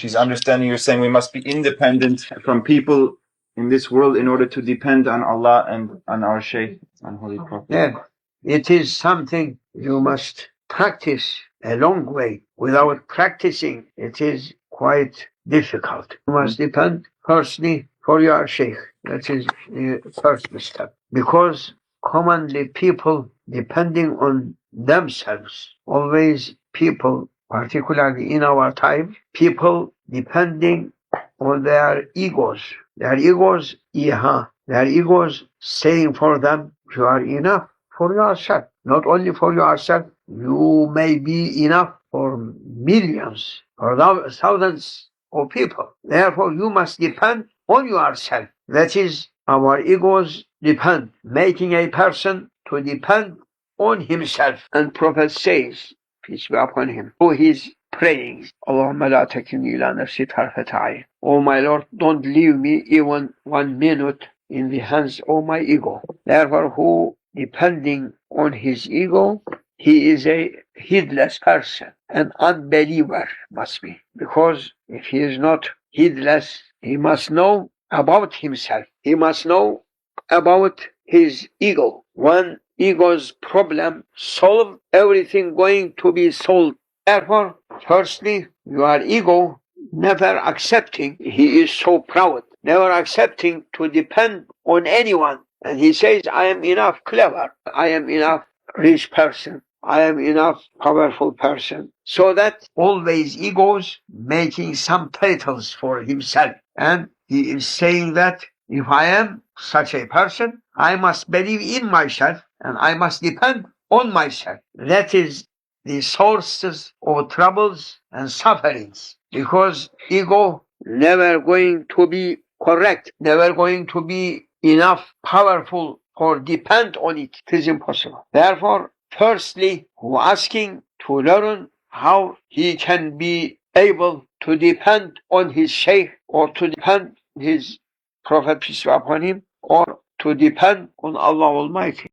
she's understanding you're saying we must be independent from people in this world in order to depend on Allah and on our Shaykh, on Holy Prophet. Yeah, it is something you must practice a long way. Without practicing, it is quite difficult. You must depend firstly for your Shaykh. That is the first step. Because commonly people depending on themselves, always people, particularly in our time, people depending on their egos. Their egos, their egos saying for them, you are enough for yourself. Not only for yourself, you may be enough for millions or thousands of people. Therefore, you must depend on yourself. That is, our egos depend, making a person to depend on himself. And Prophet says, peace be upon him, through his praying, Allahumma la takilni ila nafsi tarfat ayn. Oh my Lord, don't leave me even 1 minute in the hands of my ego. Therefore, who depending on his ego, he is a heedless person, an unbeliever must be. Because if he is not heedless, he must know about himself. He must know about his ego. When ego's problem solved, everything going to be solved. Therefore, firstly, your ego never accepting, he is so proud, never accepting to depend on anyone. And he says, I am enough clever, I am enough rich person, I am enough powerful person. So that always egos making some titles for himself. And he is saying that if I am such a person, I must believe in myself and I must depend on myself. That is the sources of troubles and sufferings. Because ego never going to be correct, never going to be enough powerful or depend on it. It is impossible. Therefore, firstly, who asking to learn how he can be able to depend on his Shaykh or to depend on his Prophet, peace be upon him, or to depend on Allah Almighty.